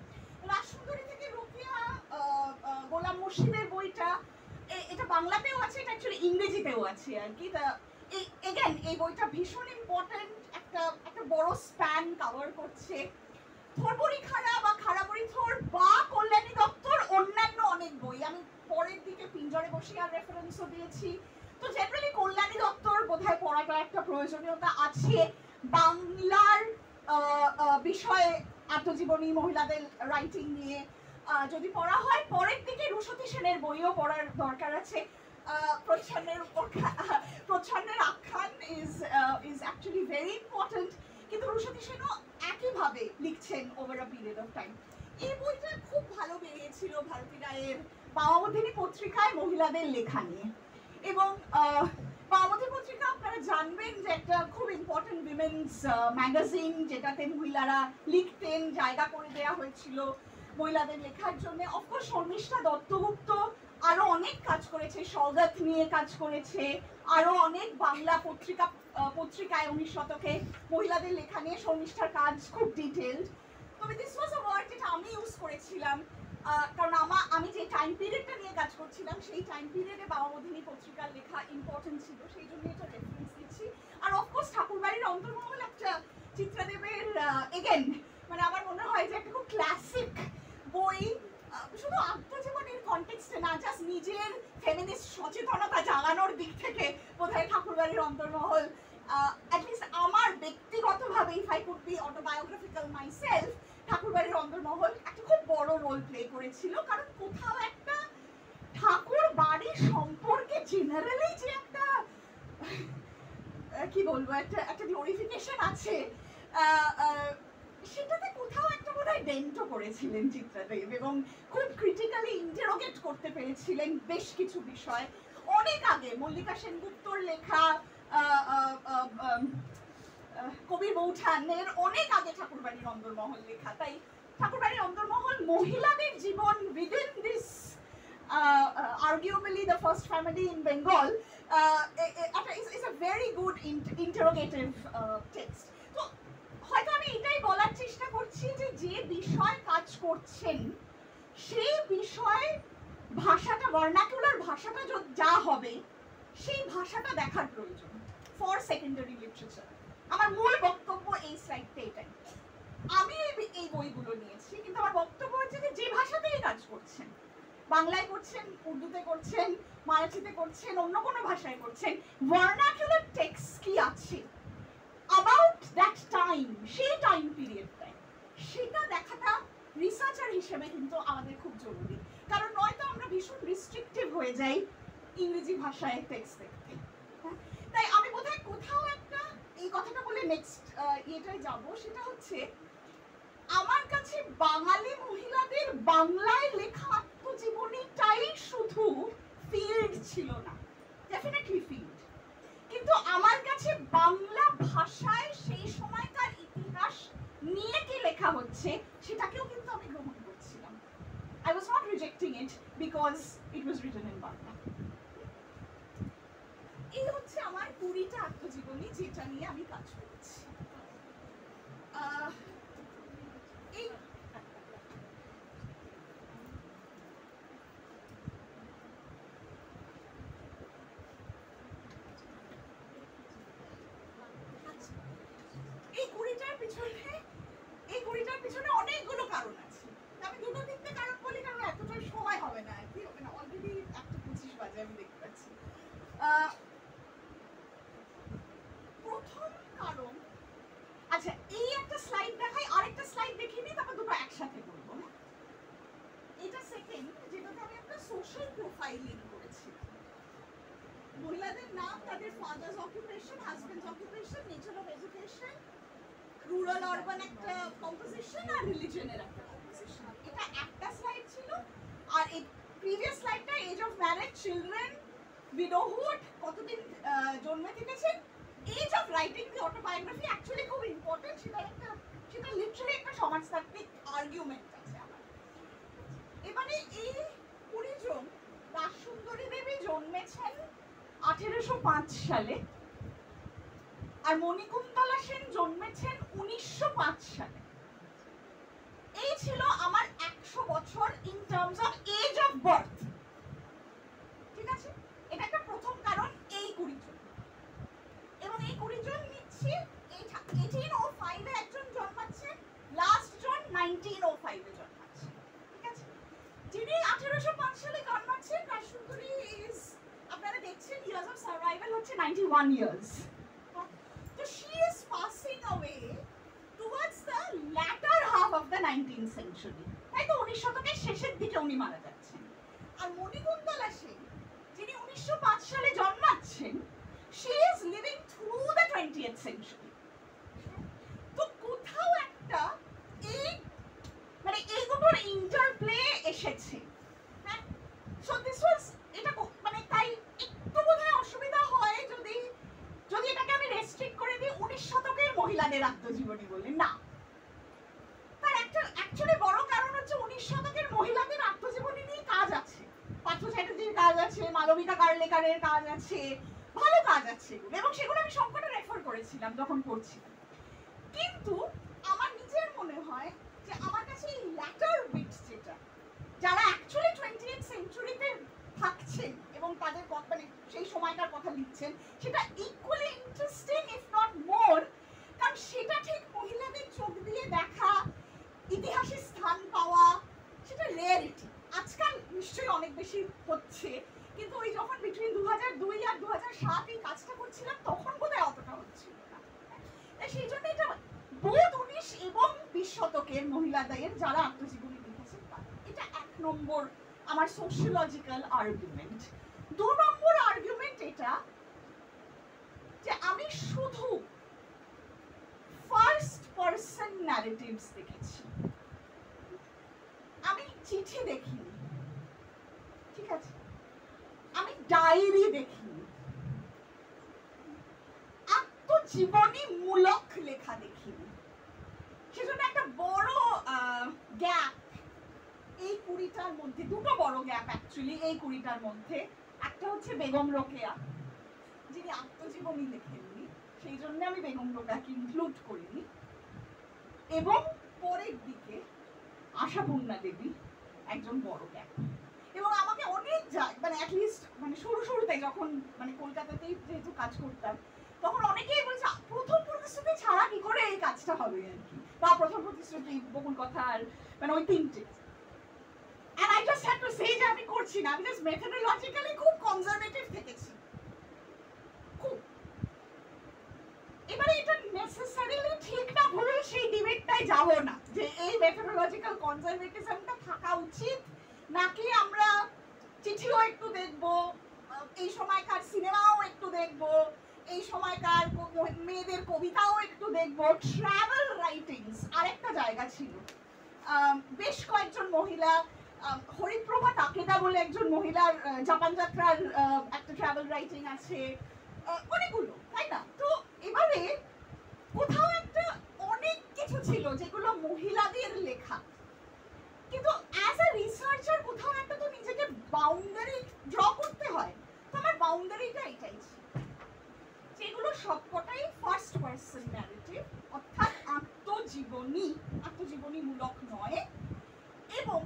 রাজসুন্দরী থেকে রোকেয়া, গোলাম মুর্শিদের বইটা, এটা বাংলাতেও আছে, এটা অ্যাকচুয়ালি ইংরেজিতেও আছে আর কি। এগেন এই বইটা ভীষণ ইম্পর্টেন্ট, একটা বড় স্প্যান কভার করছে। থোরবড়ি খাড়া বা খাড়াবড়ি থোর বা কল্যাণী দত্তর অন্যান্য অনেক বই আমি পরের দিকে পিঞ্জরে বসিয়ার রেফারেন্সও দিয়েছি। তো জেনারেলি কল্যাণী দত্তর বোধহয় পড়াটা একটা প্রয়োজনীয়তা আছে বাংলার বিষয়ে, আত্মজীবনী মহিলাদের রাইটিং নিয়ে যদি পড়া হয়। পরের দিকে রুশতী সেনের বইও পড়ার দরকার আছে। প্রচ্ছন্নের আখ্যান ইজ অ্যাকচুয়ালি ভেরি ইম্পর্টেন্ট, কিন্তু রুশতী সেনও একইভাবে লিখছেন over a period of time. এই বইটা খুব ভালো বেরিয়েছিল ভারতী রায়ের বামাবোধিনী পত্রিকায় মহিলাদের লেখা নিয়ে। এবং বামাবোধিনী পত্রিকা আপনারা জানবেন যে একটা খুব ইম্পর্টেন্ট উইমেন্স ম্যাগাজিন, যেটাতে মহিলারা লিখতেন, জায়গা করে দেওয়া হয়েছিল মহিলাদের লেখার জন্য। অফকোর্স শর্মিষ্ঠা দত্তগুপ্ত আরো অনেক কাজ করেছে, সৌগাত নিয়ে কাজ করেছে, আরো অনেক বাংলা পত্রিকায় 19 শতকে মহিলাদের লেখা নিয়ে শর্মিষ্ঠার কাজ খুব ডিটেইলড। তবে দিস ওয়াজ আ ওয়ার্ড যেটা আমি ইউজ করেছিলাম, কারণ আমি যে টাইম পিরিয়ডটা নিয়ে কাজ করছিলাম সেই টাইম পিরিয়ডে বামাবোধিনী পত্রিকার লেখা ইম্পর্টেন্ট ছিল, সেই জন্য এটা রেফারেন্স দিচ্ছি। আর অফকোর্স ঠাকুরবাড়ির অন্তর্মহল একটা চিত্রাদেবের এগেন মানে আমার মনে হয় যে একটা খুব ক্লাসিক বই, শুধু আত্মজীবনীর কনটেক্সটে না, জাস্ট নিজের ফেমিনিস্ট সচেতনতা জাগানোর দিক থেকে বোধহয় ঠাকুরবাড়ির অন্তর্মহল অ্যাটলিস্ট আমার ব্যক্তিগতভাবে, if I could be autobiographical myself, ঠাকুরবাড়ির অন্তর্মহল একটা খুব বড় রোল প্লে করেছিল। কারণ কোথাও একটা ঠাকুর বাড়ি সম্পর্কে জেনারেলি যে একটা কি বলবো একটা গ্লোরিফিকেশন আছে, সেটাতে কোথাও একটা বোধহয় ডেন্টও করেছিলেন চিত্রাদেব, এবং খুব ক্রিটিক্যালি ইন্টারোগেট করতে পেরেছিলেন বেশ কিছু বিষয়। অনেক আগে মল্লিকা সেনগুপ্তর লেখা কবির বৌঠানের অনেক আগে ঠাকুরবাড়ির অন্দরমহল লেখা। তাই ঠাকুরবাড়ির অন্দরমহল মহিলাদের জীবন within this arguably the first family in Bengal is a very good interrogative text. তো হয়তো আমি এটাই বলার চেষ্টা করছি যে বিষয় কাজ করছেন সেই বিষয়ে ভাষাটা, ভার্নাকুলার ভাষাটা যা হবে সেই ভাষাটা দেখার প্রয়োজন ফর সেকেন্ডারি লিটারেচার। আমার মূল বক্তব্য এই স্লাইডটা এটাই। আমি এই বইগুলো নিয়েছি, কিন্তু আমার বক্তব্য হচ্ছে যে ভাষাতেই কাজ করছেন, বাংলায় করছেন, উর্দুতে করছেন, মারাঠিতে করছেন, অন্য কোনো ভাষায় করছেন, ভার্নাকুলার টেক্সট কি আছে অ্যাবাউট দ্যাট টাইম, সেই টাইম পিরিয়ডটায়, সেটা দেখাটা রিসার্চার হিসেবে কিন্তু আমাদের খুব জরুরি। কারণ নয়তো আমরা ভীষণ রিস্ট্রিকটিভ হয়ে যাই ইংরেজি ভাষায় টেক্সট দেখতে। তাই আমি বোধহয় কোথাও একটা এই কথাটা বলে নেক্সট ইয়েটায় যাব, সেটা হচ্ছে আমার কাছে বাঙালি মহিলাদের বাংলায় লেখা আত্মজীবনীটাই শুধু ফিল্ড ছিল না, ডেফিনেটলি ফিল্ড, কিন্তু আমার কাছে বাংলা ভাষায় সেই সময়কার ইতিহাস নিয়ে কি লেখা হচ্ছে সেটাকেও কিন্তু আমি গ্রহণ করছিলাম। I was not rejecting it because it was written in Bangla. এই হচ্ছে আমার 20টা আত্মজীবনী যেটা নিয়ে আমি কাজ করছি। পিছনে অনেকগুলো কারণ আছে। আমি দুটো তিনটে কারণ বলি কারণ এতটা সময় হবে না আর কি, হবে না, অলরেডি 1:25 বাজে আমি দেখতে পাচ্ছি। প্রথম কারণ, আচ্ছা এই একটা স্লাইড দেখাই, আরেকটা স্লাইড দেখিয়ে নিই, তারপর দুটো একসাথে বলবো। এটা সেকেন্ড, যেটাতে আমি একটা সোশ্যাল প্রোফাইলিং করেছি। মহিলাদের নাম, তাদের father's occupation, husband's occupation, nature of education, rural urban একটা কম্পোজিশন, আর রিলিজনের একটা কম্পোজিশন। এটা একটা স্লাইড ছিল। আর এই প্রিভিয়াস স্লাইডটা age of marriage, children, widowhood, কতদিন জন্মে থেকেছেন, age of writing the autobiography actually খুব ইম্পর্টেন্ট। সেটা লিটারালি একটা সমাজতাত্ত্বিক আর্গুমেন্ট আছে আমার। এবারে এই 20 জন, রাসসুন্দরী দেবী জন্মেছেন 1805 সালে, আর মণিকুন্তলা সেন জন্মেছেন 1905 সালে। এই ছিল আমার 100 বছর in terms of age of birth. ঠিক আছে, এটা একটা প্রথম কারণ, এই 20 জন। এবং এই 20 জন নিচ্ছি 1805 এ একজন জন্মাচ্ছেন, লাস্ট জন 1905 এ জন্মাচ্ছেন। ঠিক আছে, যিনি 1805 সালে জন্মাচ্ছেন, রাসসুন্দরী ইজ, আপনারা দেখছেন ইয়ার্স অফ সার্ভাইভাল হচ্ছে 91 years. So she is passing away towards the latter half of the 19th century. তাই তো 19 শতকের শেষের দিকে উনি মারা যাচ্ছেন। আর মণিকুন্তলা সেন, যিনি 1905 সালে জন্মাচ্ছেন, she is living through the 20th century. তো কোথাও একটা এই দুটোর ইন্টারপ্লে এসেছে। হ্যাঁ, সো দিস ওয়াজ, এটা তাই একটু বোধহয় অসুবিধা হয় যদি এটাকে আমি রেস্ট্রিক্ট করে দিই 19 শতকের মহিলাদের আত্মজীবনী বলে। না, তার একটা অ্যাকচুয়ালি বড় কারণ হচ্ছে 19 শতকের মহিলাদের আত্মজীবনী নিয়ে কাজ আছে, পার্থ চ্যাটার্জির কাজ আছে, মালবিকা কার্লেকারের কাজ আছে, ভালো কাজ আছে, এবং সেগুলো আমি সবকটা রেফার করেছিলাম যখন পড়ছিলাম। কিন্তু আমার নিজের মনে হয় যে আমার কাছে এই ল্যাটার বিটস, যেটা যারা অ্যাকচুয়ালি 20th সেঞ্চুরিতে থাকছেন এবং তাদের সেই সময়কার কথা লিখছেন, সেটা equally interesting if not more, কারণ সেটা ঠিক মহিলাদের চোখ দিয়ে দেখা, ইতিহাসে স্থান পাওয়া, সেটা রেয়ারিটি। আজকাল নিশ্চয়ই অনেক বেশি হচ্ছে, কিন্তু ওই যখন বিটুইন 2002 আর 2007 এই কাজটা করছিলাম, তখন বোধহয় অতটা হচ্ছিল না। সেই জন্য এটা বোধ 19 এবং 20 শতকের মহিলাদের যারা আত্মজীবনী লিখেছেন, এটা 1 নম্বর আমার সোশিওলজিক্যাল আর্গুমেন্ট। 2 নম্বর আর্গুমেন্ট এটা যে আমি শুধু ফার্স্ট পারসন ন্যারেটিভস দেখেছি, আমি চিঠি দেখিনি। ঠিক আছে, আমি ডায়েরি দেখিনি, আত্মজীবনী মূলক লেখা দেখিনি। সেজন্য একটা বড় গ্যাপ এই 20টার মধ্যে, দুটো বড় গ্যাপ অ্যাকচুয়ালি এই 20টার মধ্যে। একটা হচ্ছে বেগম রোকেয়া, যিনি আত্মজীবনী লেখেননি, সেই জন্য আমি বেগম রোকেয়াকে ইনক্লুড করিনি। এবং পরের দিকে আশাপূর্ণা দেবী, একজন বড় গ্যাপ। এবং আমাকে অনেক অ্যাটলিস্ট শুরুতে যখন কলকাতাতেই যেহেতু কাজ করতাম, তখন অনেকেই বলছে প্রথম প্রতিশ্রুতি ছাড়া কি করে এই কাজটা হবে আর কি, বা প্রথম প্রতিশ্রুতি, বকুল কথা, আর ওই তিনটে। And I just had to say যে আমি করছি না, আমি জাস্ট মেথোডোলজিক্যালি খুব কনজারভেটিভ থেকেছি, খুব। এবারে এটা নেসেসারিলি ঠিক না ভুল সেই ডিবেটটাই যাব না, যে এই মেথোডোলজিক্যাল কনজারভেটিজমটা থাকা উচিত নাকি আমরা চিঠিও একটু দেখব, এই সময়কার সিনেমাও একটু দেখব, এই সময়কার মেয়েদের কবিতাও একটু দেখব, ট্রাভেল রাইটিংস আরেকটা জায়গা ছিল। বেশ কয়েকজন মহিলা, হরিপ্রভা তাকেদা বলে একজন মহিলার জাপান যাত্রার একটা ট্রাভেল রাইটিং আছে, অনেকগুলো, তাই না? তো এবারে কোথাও একটা অনেক কিছু ছিল যেগুলো মহিলাদের লেখা, কিন্তু অ্যাজ আ রিসার্চার কোথাও একটা তো নিজেকে বাউন্ডারি ড্র করতে হয়। তো আমার বাউন্ডারিটা এটাই ছিল, যেগুলো সবকটাই ফার্স্ট পারসন ন্যারেটিভ, অর্থাৎ আত্মজীবনীমূলক নয়, এবং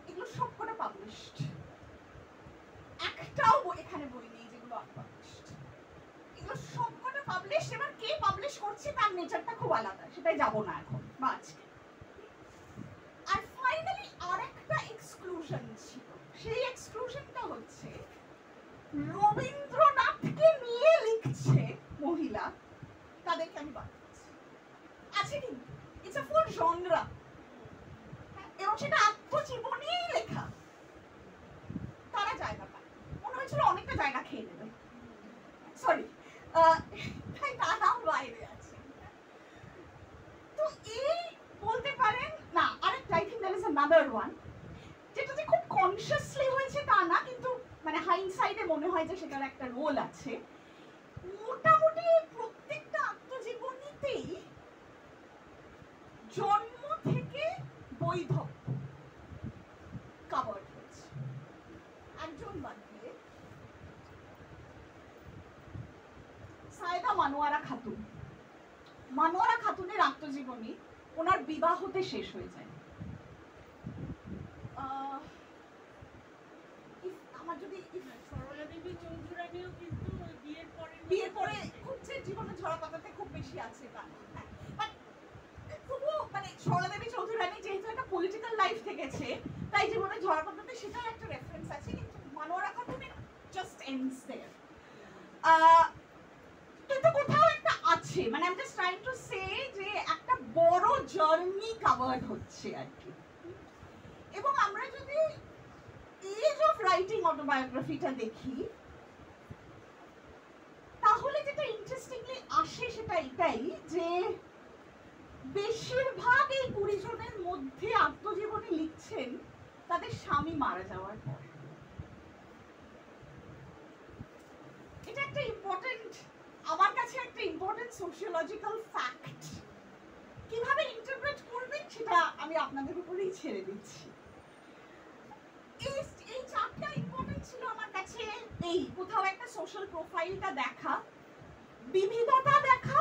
এগুলো সবকটা পাবলিশড। একটাও এখানে বই নেই যেগুলো আনপাবলিশড, এগুলো সবকটা পাবলিশড। এবার কে পাবলিশ করছে হচ্ছে তার নেচারটা খুব আলাদা, সেটাই যাব না এখন বা আজকে। আর ফাইনালি আরেকটা এক্সক্লুশন ছিল, সেই এক্সক্লুশনটা হচ্ছে রবীন্দ্রনাথকে নিয়ে লিখছে মহিলা, তাদেরকে আমি বাদ দিচ্ছি। আছে কিন্তু ইটস আ ফুল জনরা, এবং সেটা আত্মজীবনীই লেখা, তারা জায়গা পায়। মনে হয়েছিল অনেকটা জায়গা খেয়ে নেবে, সরি, তাই তারা বাইরে আছে। তো এই বলতে পারেন না, আরেকটা I think that is another one, যেটা যে খুব কনসিয়াসলি হয়েছে তা না, কিন্তু মানে হাইন্ডসাইডে মনে হয় যে সেটার একটা রোল আছে। মোটামুটি প্রত্যেকটা আত্মজীবনীতেই জন্ম থেকে বৈধব্য কভার হয়েছে, একজন বাদ দিয়ে। সায়েদা মানোয়ারা খাতুন, মানোয়ারা খাতুনের আত্মজীবনী ওনার বিবাহতে শেষ হয়ে যায়। আমার যদি সরলা দেবী চৌধুরানীও কিন্তু বিয়ের পরে খুব যে জীবনে ঝরা পাতাতে খুব বেশি আছে তা না, বাট তবুও মানে সরলা দেবী চৌধুরানী যেহেতু একটা পলিটিক্যাল লাইফ থেকেছে, তাই জীবনে ঝরা পাতাতে সেটার একটা রেফারেন্স আছে, কিন্তু মানোয়ারা খাতুনের জাস্ট এন্ডস দেয়ার। কিন্তু কোথাও একটা আছে, মানে I am just trying to say যে একটা বড় জার্নি কভার্ড হচ্ছে আর কি। এবং আমরা যদি এজ অফ রাইটিং অটোবায়োগ্রাফিটা দেখি, তাহলে যেটা ইন্টারেস্টিংলি আসে সেটা এটাই যে বেশিরভাগ এই 20 জনের মধ্যে আত্মজীবনী লিখছেন তাদের স্বামী মারা যাওয়ার পর। এটা একটা ইম্পর্টেন্ট, আমার কাছে একটা ইম্পর্টেন্ট সোশিওলজিক্যাল ফ্যাক্ট। কিভাবে ইন্টারপ্রেট করবেন সেটা আমি আপনাদের উপরেই ছেড়ে দিচ্ছি। এই চারটা ইম্পর্টেন্ট ছিল আমার কাছে, এই কোথাও একটা সোশ্যাল প্রোফাইলটা দেখা, বিবিধতা দেখা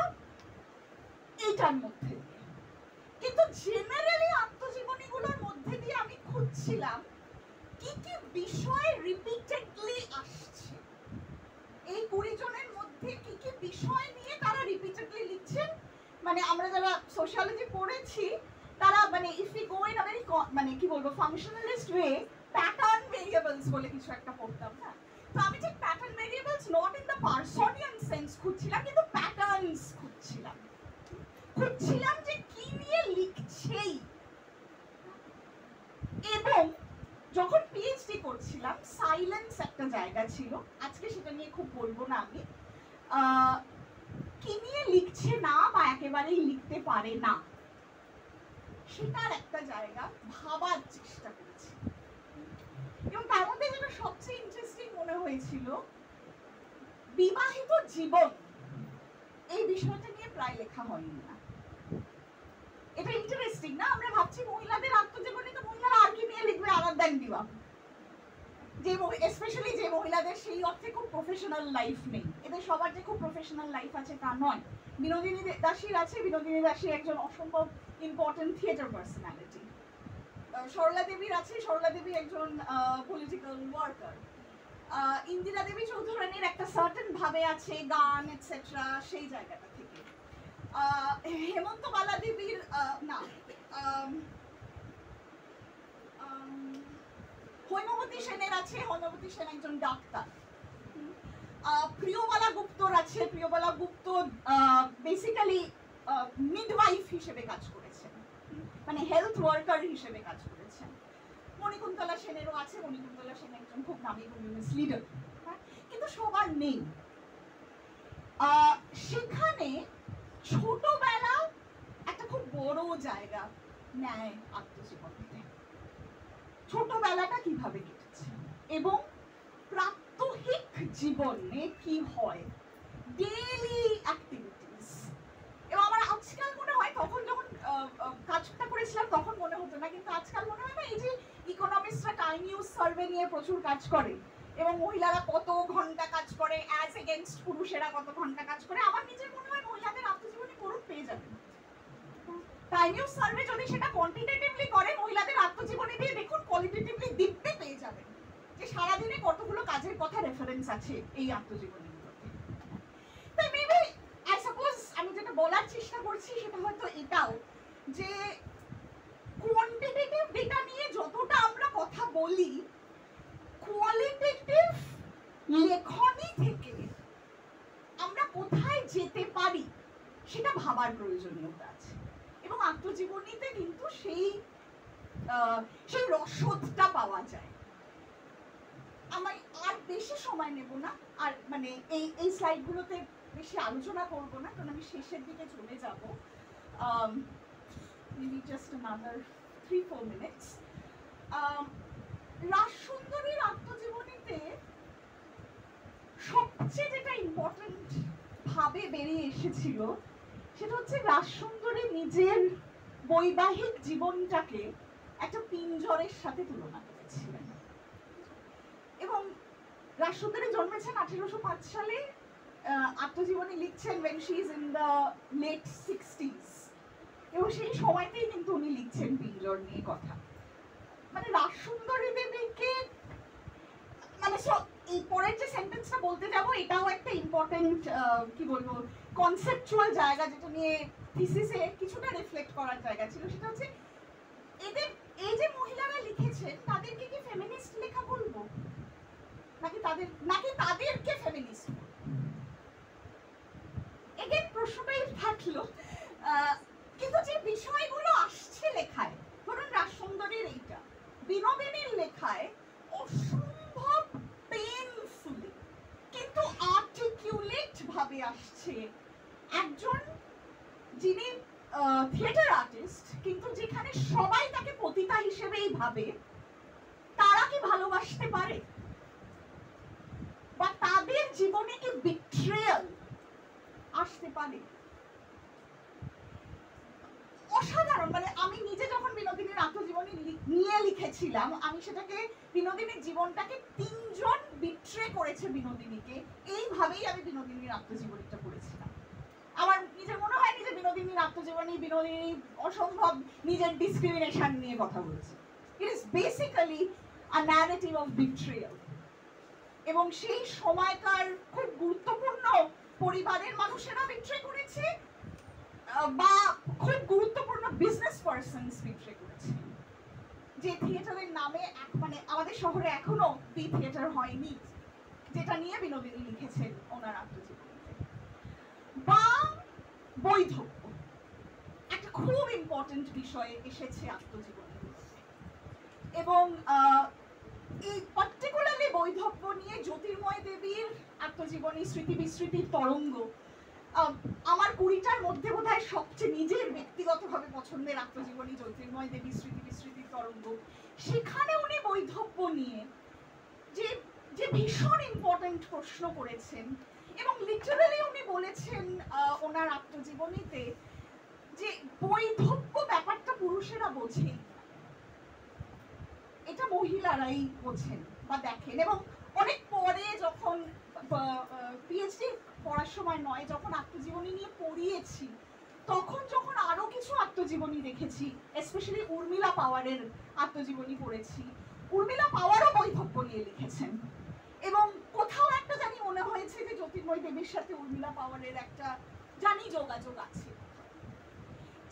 এইটার মধ্যে। কিন্তু জেনারেলি আত্মজীবনীগুলোর মধ্যে দিয়ে আমি খুঁজছিলাম কি কি বিষয় রিপিটেডলি আসছে, এই 20 জনের মধ্যে কি কি বিষয় নিয়ে তারা রিপিটেডলি লিখছেন। মানে আমরা যারা সোশিয়োলজি পড়েছি তারা মানে if you go in a very মানে কি বলবো ফাংশনালিস্ট ওয়ে, প্যাটার্ন ভেরিয়েবলস বলে কিছু একটা পড়তাম না। তো আমি ঠিক pattern variables not in the Parsonian sense খুঁজছিলাম, কিন্তু প্যাটার্নস খুঁজছিলাম যে কি নিয়ে লিখছেই। এবং যখন পিএইচডি করছিলাম, সাইলেন্স একটা জায়গা ছিল, আজকে সেটা নিয়ে খুব বলবো না আমি, কি নিয়ে লিখছে না বা একেবারেই লিখতে পারে না, সেটার একটা জায়গা ভাবার চেষ্টা করেছি। এবং তার মধ্যে যেটা সবচেয়ে ইন্টারেস্টিং মনে হয়েছিল, বিবাহিত জীবন এই বিষয়টা নিয়ে প্রায় লেখা হয়নি না। এটা ইন্টারেস্টিং না? আমরা ভাবছি মহিলাদের আত্মজীবনী তো মহিলারা আর কি নিয়ে লিখবে আদার দ্যান বিবাহ, যে স্পেশালি যে মহিলাদের সেই অর্থে খুব প্রফেশনাল লাইফ নেই। এদের সবার যে খুব প্রফেশনাল লাইফ আছে তা নয়। বিনোদিনী দাসীর আছে, বিনোদিনী দাসী একজন অসম্ভব ইম্পর্টেন্ট থিয়েটার পার্সোনালিটি। সরলা দেবীর আছে, সরলা দেবী একজন পলিটিক্যাল ওয়ার্কার। ইন্দিরা দেবী চৌধুরানীর একটা সার্টেন ভাবে আছে গান এটসেট্রা, সেই জায়গাটা থেকে। হেমন্ত বালা দেবীর না, হৈমবতী সেনের আছে, হৈমবতী সেন একজন ডাক্তার। প্রিয়বালা গুপ্তর আছে, প্রিয়বালা গুপ্ত বেসিক্যালি মিডওয়াইফ হিসেবে কাজ করেছেন, মানে হেলথ ওয়ার্কার হিসেবে কাজ করেছেন। মণিকুন্তলা সেনেরও আছে, মণিকুন্তলা সেন একজন খুব নামী কমিউনিস্ট লিডার, কিন্তু সবার নেই। সেখানে ছোটবেলা একটা খুব বড় জায়গা নেয় আত্মজীবনীতে। ছোটবেলাটা কিভাবে কেটেছে এবং প্রাত্যহিক জীবনে কি হয়, ডেইলি অ্যাক্টিভিটিস। এবং আমার আজকাল মনে হয়, তখন যখন কাজটা করেছিলাম তখন মনে হতো না, কিন্তু আজকাল মনে হয় না, এই যে ইকোনমিস্টরা টাইম ইউজ সার্ভে নিয়ে প্রচুর কাজ করে এবং মহিলারা কত ঘন্টা কাজ করে অ্যাজ এগেইনস্ট পুরুষেরা কত ঘন্টা কাজ করে, আমার নিজের মনে হয় মহিলাদের আত্মজীবনী পড়ুন, পেয়ে যাবেন। টাইম ইউজ সার্ভে যদি সেটা কোয়ান্টিটেটিভলি করে, মহিলাদের আত্মজীবনী দিয়ে দেখুন কোয়ালিটেটিভলি দিব্যি পেয়ে যাবেন যে সারাদিনে কতগুলো কাজের কথা রেফারেন্স আছে এই আত্মজীবনীগুলোতে। তাই মেবি আই সাপোজ আমি যেটা বলার চেষ্টা যে কোয়ান্টিটেটিভ ডেটা নিয়ে যতটা আমরা কথা বলি, কোয়ালিটেটিভ লেখনী থেকে আমরা কোথায় যেতে পারি সেটা ভাবার প্রয়োজনীয়তা আছে। এবং আত্মজীবনীতে কিন্তু সেই রসদটা পাওয়া যায়। আমি আর বেশি সময় নেব না, আর মানে এই স্লাইডগুলোতে বেশি আলোচনা করব না, কারণ আমি শেষের দিকে চলে যাব। maybe just another 3-4 minutes. রাজসুন্দরীর আত্মজীবনীতে সবচেয়ে যেটা ইম্পর্টেন্ট ভাবে বেরিয়ে এসেছিল সেটা হচ্ছে রাজসুন্দরী নিজের বৈবাহিক জীবনটাকে একটা পিঞ্জরের সাথে তুলনা করেছিলেন। এবং রাজসুন্দরী জন্মেছেন 1805 সালে, আত্মজীবনী লিখছেন when she is in the late 60s, এবং সেই সময়তেই কিন্তু উনি লিখছেন পিঞ্জর নিয়ে কথা। মানে রাজসুন্দরী দেবীকে মানে এই পরের যে সেন্টেন্সটা বলতে যাব এটাও একটা ইম্পর্টেন্ট কি বলবো কনসেপচুয়াল জায়গা, যেটা নিয়ে থিসিসে কিছুটা রিফ্লেক্ট করার জায়গা ছিল। সেটা হচ্ছে এদের এই যে মহিলারা লিখেছেন তাদেরকে কি ফেমিনিস্ট লেখা বলবো, নাকি তাদেরকে ফেমিনিস্ট? এগেন প্রশ্নটাই থাকলো। কিন্তু যে বিষয়গুলো আসছে লেখায়, ধরুন রাজসুন্দরীর এইটা, বিনোদিনীর লেখায় অসম্ভব পেইনফুলি কিন্তু আর্টিকুলেট ভাবে আসছে একজন যিনি থিয়েটার আর্টিস্ট, কিন্তু যেখানে সবাই তাকে পতিতা হিসেবেই ভাবে, তারা কি ভালোবাসতে পারে? বা তাদের জীবনে কি বিট্রেয়াল আসতে পারে? অসাধারণ। মানে আমি নিজে যখন বিনোদিনীর আত্মজীবনী নিয়ে লিখেছিলাম, আমি সেটাকে বিনোদিনীর জীবনটাকে 3 জন বিট্রে করেছে বিনোদিনীকে, এইভাবেই আমি বিনোদিনীর আত্মজীবনীটা পড়েছিলাম। আমার নিজের মনে হয় যে বিনোদিনীর আত্মজীবনী বিনোদিনী অসম্ভব নিজের ডিসক্রিমিনেশন নিয়ে কথা বলেছে। It is basically a narrative of betrayal. এবং সেই সময়কার খুব গুরুত্বপূর্ণ পরিবারের মানুষেরা বিট্রে করেছে, বা খুব গুরুত্বপূর্ণ বিজনেস পারসনস বিট্রে করেছে। যে থিয়েটারের নামে মানে আমাদের শহরে এখনো বি থিয়েটার হয়নি, যেটা নিয়ে বিনোদিনী লিখেছেন ওনার আত্মজীবনীতে। বা বৈধব্য একটা খুব ইম্পর্টেন্ট বিষয়ে এসেছে আত্মজীবনীগুলোতে। এবং এই পার্টিকুলারলি বৈধব্য নিয়ে জ্যোতির্ময় দেবীর আত্মজীবনী স্মৃতি বিস্মৃতির তরঙ্গ আমার 20টার মধ্যে বোধহয় সবচেয়ে নিজের ব্যক্তিগতভাবে পছন্দের আত্মজীবনী জ্যোতির্ময় দেবীর স্মৃতি বিস্মৃতির তরঙ্গ। সেখানে উনি বৈধব্য নিয়ে যে ভীষণ ইম্পর্টেন্ট প্রশ্ন করেছেন, এবং লিটারালি উনি বলেছেন ওনার আত্মজীবনীতে যে বৈধব্য ব্যাপারটা পুরুষেরা বোঝেন, এটা মহিলারাই বোঝেন বা দেখেন। এবং অনেক পরে যখন পিএইচডি পড়ার সময় নয়, যখন আত্মজীবনী নিয়ে পড়িয়েছি, তখন যখন আরো কিছু আত্মজীবনী দেখেছি, স্পেশালি উর্মিলা পাওয়ারের আত্মজীবনী পড়েছি, উর্মিলা পাওয়ারও বৈধব্য নিয়ে লিখেছেন। এবং কোথাও একটা জানি মনে হয়েছে যে জ্যোতির্ময় দেবীর সাথে উর্মিলা পাওয়ারের একটা জানি যোগাযোগ আছে।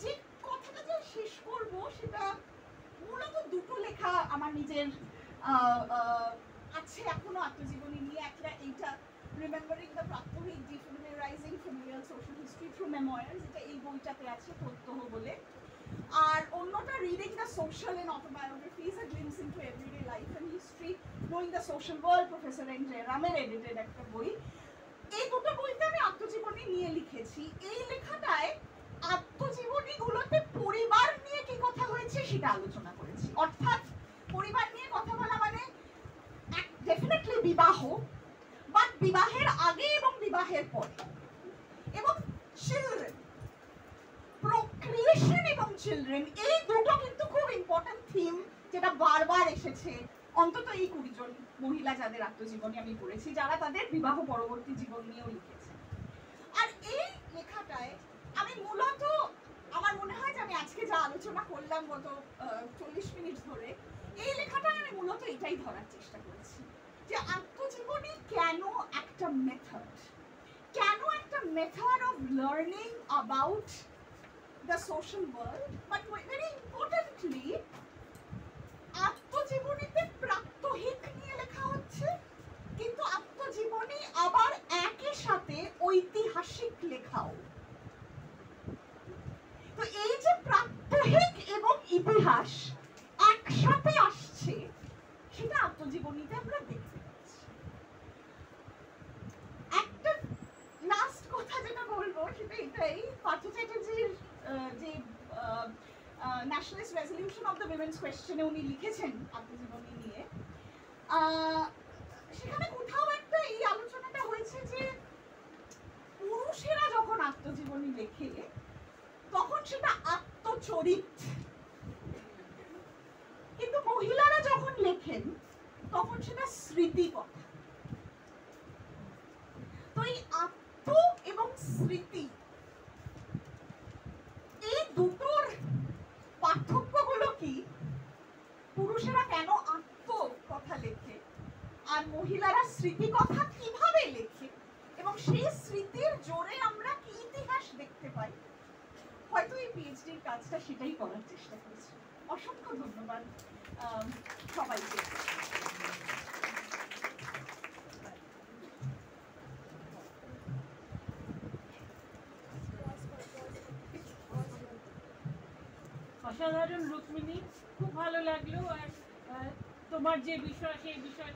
যে কথাটা যে শেষ করব সেটা মূলত দুটো লেখা আমার নিজের আছে এখনো আত্মজীবনী নিয়ে। একটা এইটা রিমেম্বারিং দ্য প্রাত্যহিক defamiliarizing familiar social history through memoirs, যেটা এই বইটাতে আছে প্রত্যহ বলে। আর অন্যটা reading the social and autobiographies, a glimpse into everyday life and history knowing the social world, professor N জয়রামের এডিটেড একটা বই। এই দুটো বইতে আমি আত্মজীবনী নিয়ে লিখেছি। এই লেখাটায় আত্মজীবনীগুলোতে পরিবার নিয়ে কি কথা হয়েছে সেটা আলোচনা করেছি। অর্থাৎ পরিবার নিয়ে কথা বলা মানে ডেফিনেটলি বিবাহ, বাট বিবাহের আগে এবং বিবাহের পরে, এবং চিলড্রেন, প্রোক্রিয়েশন এবং চিলড্রেন, এই দুটো কিন্তু খুব ইম্পর্টেন্ট থিম, যেটা বারবার এসেছে অন্তত এই 20 জন মহিলা যাদের আত্মজীবনী আমি পড়েছি, যারা তাদের বিবাহ পরবর্তী জীবন নিয়েও লিখেছে। আর এই লেখাটায় আমি মূলত আমার মনে হয় যে আমি আজকে যা আলোচনা করলাম গত 40 মিনিট ধরে, এই লেখাটায় আমি মূলত এটাই ধরার চেষ্টা করেছি যে আত্মজীবনী কেন একটা মেথড, কেন একটা method of learning about the social world, but very importantly, আত্মজীবনীতে প্রাত্যহিক নিয়ে লেখা হচ্ছে, কিন্তু আত্মজীবনী আবার একই সাথে ঐতিহাসিক লেখাও। তো এই যে প্রাত্যহিক এবং ইতিহাস একসাথে আসছে, সেটা আত্মজীবনীতে আমরা দেখতে পাচ্ছি। একটা লাস্ট কথা যেটা বলবো সেটা এটাই, পার্থ চ্যাটার্জির যে nationalist resolution of the women's কোয়েশ্চেনে উনি লিখেছেন আত্মজীবনী নিয়ে, সেখানে কোথাও একটা এই আলোচনাটা হয়েছে যে পুরুষেরা যখন আত্মজীবনী লেখে তখন সেটা আত্মচরিত, কিন্তু মহিলারা যখন লেখেন তখন সেটা স্মৃতিকথা। তো এই আত্ম এবং স্মৃতি, এই দুটোর পার্থক্যগুলো কি, পুরুষেরা কেন আত্মকথা লেখে আর মহিলারা স্মৃতিকথা কিভাবে লেখে, এবং সেই স্মৃতির জোরে আমরা কি ইতিহাস দেখতে পাই, হয়তো এই পিএইচডির কাজটা সেটাই করার চেষ্টা করছি। অসংখ্য ধন্যবাদ সবাইকে। অসাধারণ রুক্মিণী, খুব ভালো লাগলো। আর তোমার যে বিষয় সেই বিষয়